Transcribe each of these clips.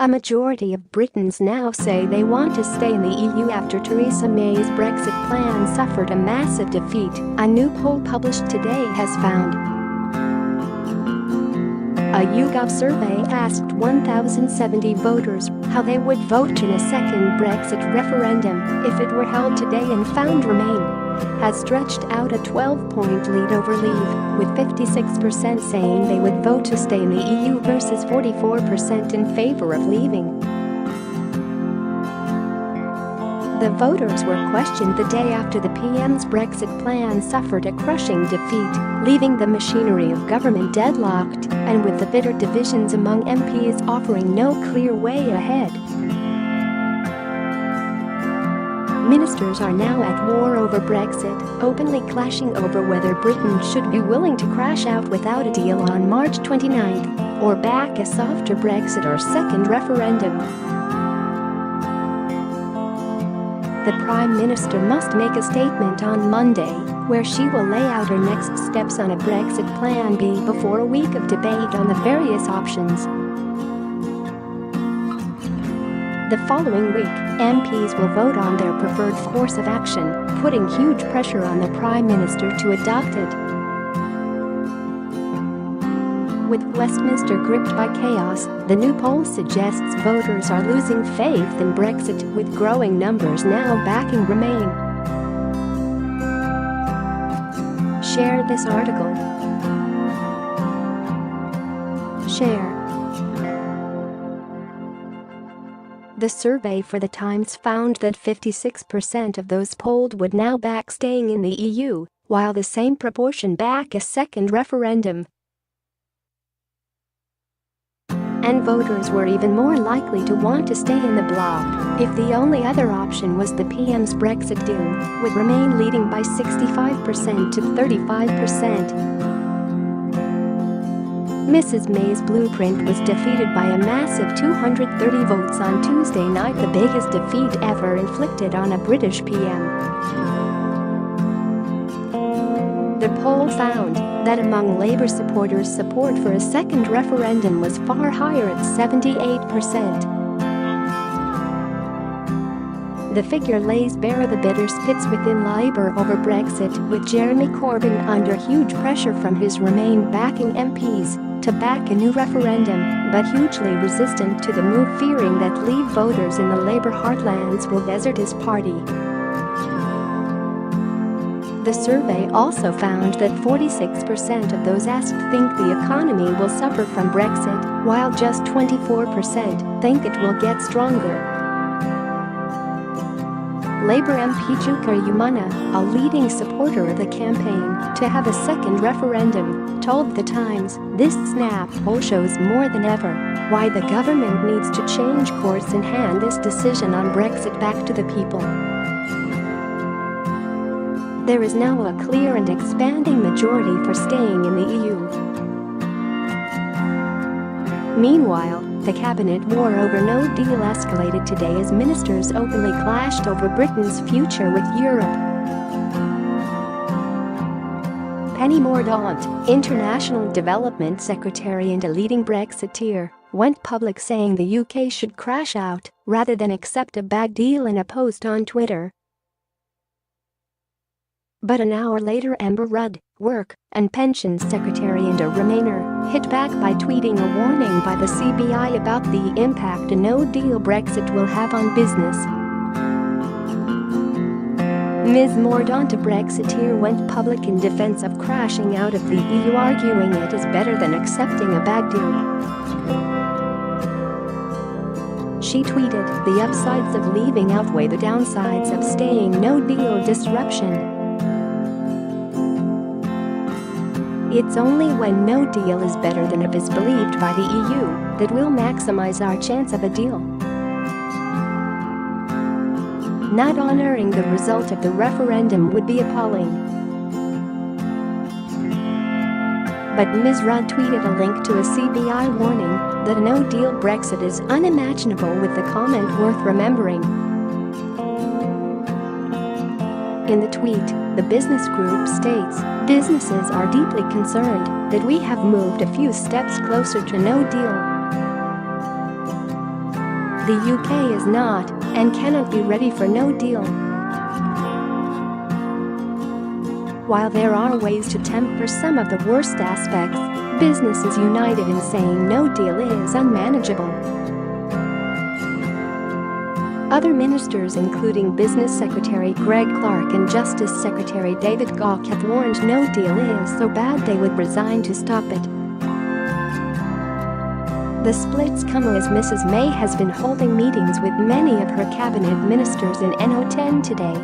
A majority of Britons now say they want to stay in the EU after Theresa May's Brexit plan suffered a massive defeat, a new poll published today has found. A YouGov survey asked 1,070 voters how they would vote in a second Brexit referendum if it were held today and found Remain has stretched out a 12-point lead over Leave, with 56% saying they would vote to stay in the EU versus 44% in favour of leaving. The voters were questioned the day after the PM's Brexit plan suffered a crushing defeat, leaving the machinery of government deadlocked and with the bitter divisions among MPs offering no clear way ahead. Ministers are now at war over Brexit, openly clashing over whether Britain should be willing to crash out without a deal on March 29 or back a softer Brexit or second referendum. The Prime Minister must make a statement on Monday, where she will lay out her next steps on a Brexit Plan B before a week of debate on the various options. The following week, MPs will vote on their preferred course of action, putting huge pressure on the Prime Minister to adopt it. With Westminster gripped by chaos, the new poll suggests voters are losing faith in Brexit, with growing numbers now backing Remain. Share this article. Share. The survey for The Times found that 56% of those polled would now back staying in the EU, while the same proportion back a second referendum. And voters were even more likely to want to stay in the bloc if the only other option was the PM's Brexit deal, with Remain leading by 65% to 35%. Mrs May's blueprint was defeated by a massive 230 votes on Tuesday night, the biggest defeat ever inflicted on a British PM. The poll found that among Labour supporters, support for a second referendum was far higher at 78%. The figure lays bare the bitter spits within Labour over Brexit, with Jeremy Corbyn under huge pressure from his Remain backing MPs to back a new referendum, but hugely resistant to the move, fearing that Leave voters in the Labour heartlands will desert his party. The survey also found that 46% of those asked think the economy will suffer from Brexit, while just 24% think it will get stronger. Labour MP Jukar Yumana, a leading supporter of the campaign to have a second referendum, told The Times, "This snap poll shows more than ever why the government needs to change course and hand this decision on Brexit back to the people. There is now a clear and expanding majority for staying in the EU." Meanwhile, the cabinet war over no deal escalated today as ministers openly clashed over Britain's future with Europe. Penny Mordaunt, International Development Secretary and a leading Brexiteer, went public saying the UK should crash out rather than accept a bad deal in a post on Twitter. But an hour later, Amber Rudd, Work and Pensions Secretary and a Remainer, hit back by tweeting a warning by the CBI about the impact a no-deal Brexit will have on business. Ms Mordaunt, a Brexiteer, went public in defense of crashing out of the EU, arguing it is better than accepting a bad deal. She tweeted, "The upsides of leaving outweigh the downsides of staying. No deal disruption. It's only when no deal is better than it is believed by the EU that we'll maximize our chance of a deal." Not honoring the result of the referendum would be appalling. But Ms Rudd tweeted a link to a CBI warning that a no-deal Brexit is unimaginable, with the comment worth remembering. In the tweet, the business group states, "Businesses are deeply concerned that we have moved a few steps closer to no deal." The UK is not and cannot be ready for no deal. While there are ways to temper some of the worst aspects, business is united in saying no deal is unmanageable. Other ministers, including Business Secretary Greg Clark and Justice Secretary David Gauke, have warned no deal is so bad they would resign to stop it. The splits come as Mrs. May has been holding meetings with many of her cabinet ministers in NO10 today.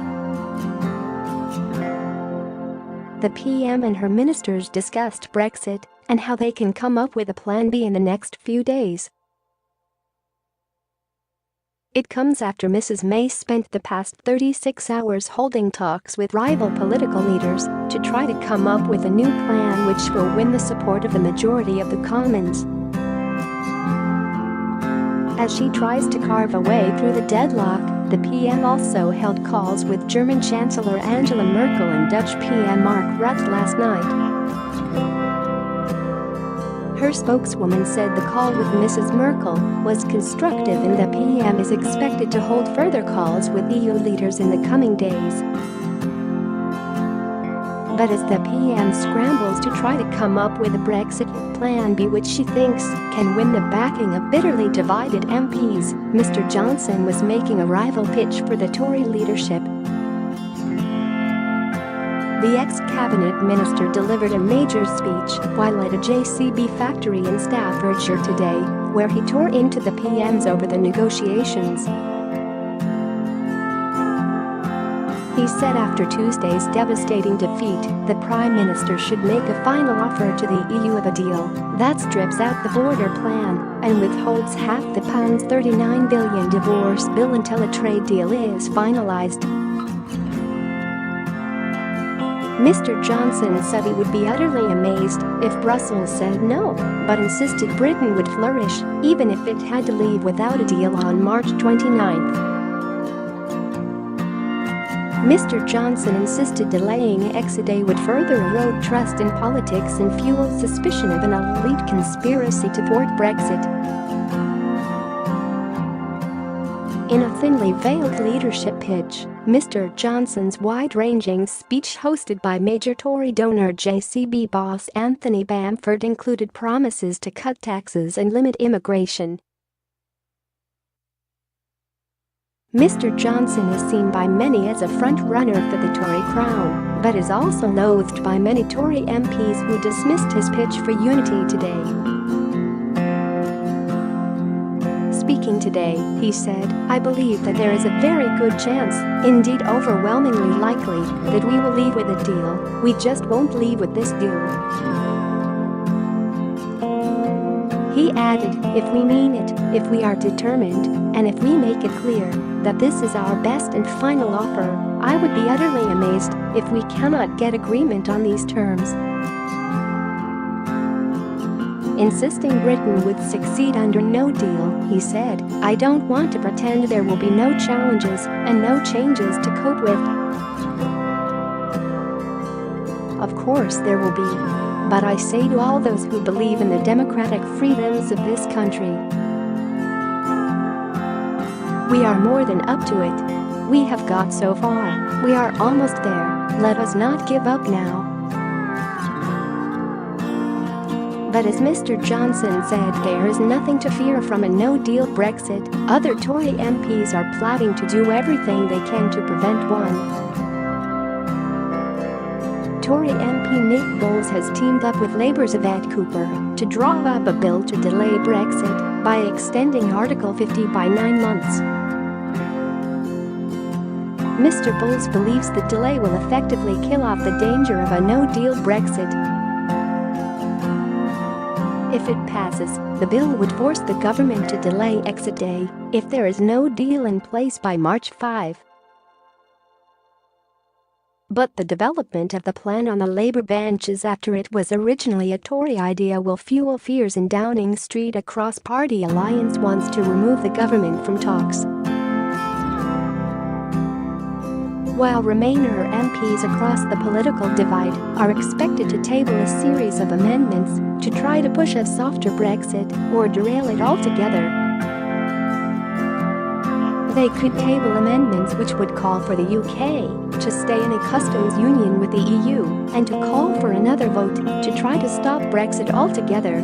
The PM and her ministers discussed Brexit and how they can come up with a plan B in the next few days. It comes after Mrs. May spent the past 36 hours holding talks with rival political leaders to try to come up with a new plan which will win the support of the majority of the Commons. As she tries to carve a way through the deadlock, the PM also held calls with German Chancellor Angela Merkel and Dutch PM Mark Rutte last night. Her spokeswoman said the call with Mrs. Merkel was constructive and the PM is expected to hold further calls with EU leaders in the coming days. But as the PM scrambles to try to come up with a Brexit plan B which she thinks can win the backing of bitterly divided MPs, Mr. Johnson was making a rival pitch for the Tory leadership. The ex-cabinet minister delivered a major speech while at a JCB factory in Staffordshire today, where he tore into the PMs over the negotiations. He said after Tuesday's devastating defeat, the Prime Minister should make a final offer to the EU of a deal that strips out the border plan and withholds half the £39 billion divorce bill until a trade deal is finalised. Mr. Johnson said he would be utterly amazed if Brussels said no, but insisted Britain would flourish even if it had to leave without a deal on March 29. Mr. Johnson insisted delaying exit would further erode trust in politics and fuel suspicion of an elite conspiracy to thwart Brexit. In a thinly veiled leadership pitch, Mr. Johnson's wide-ranging speech, hosted by major Tory donor JCB boss Anthony Bamford, included promises to cut taxes and limit immigration. Mr. Johnson is seen by many as a front-runner for the Tory crown, but is also loathed by many Tory MPs who dismissed his pitch for unity today. Speaking today, he said, "I believe that there is a very good chance, indeed overwhelmingly likely, that we will leave with a deal. We just won't leave with this deal." He added, "If we mean it, if we are determined, and if we make it clear that this is our best and final offer, I would be utterly amazed if we cannot get agreement on these terms." Insisting Britain would succeed under no deal, he said, "I don't want to pretend there will be no challenges and no changes to cope with. Of course there will be. But I say to all those who believe in the democratic freedoms of this country, we are more than up to it. We have got so far. We are almost there. Let us not give up now." But as Mr. Johnson said, there is nothing to fear from a no-deal Brexit. Other Tory MPs are plotting to do everything they can to prevent one. Tory MP Nick Bowles has teamed up with Labour's Yvette Cooper to draw up a bill to delay Brexit by extending Article 50 by 9 months. Mr. Bowles believes the delay will effectively kill off the danger of a no-deal Brexit. If it passes, the bill would force the government to delay exit day if there is no deal in place by March 5. But the development of the plan on the Labour benches after it was originally a Tory idea will fuel fears in Downing Street. A cross-party alliance wants to remove the government from talks, while Remainer MPs across the political divide are expected to table a series of amendments to try to push a softer Brexit or derail it altogether. They could table amendments which would call for the UK to stay in a customs union with the EU and to call for another vote to try to stop Brexit altogether.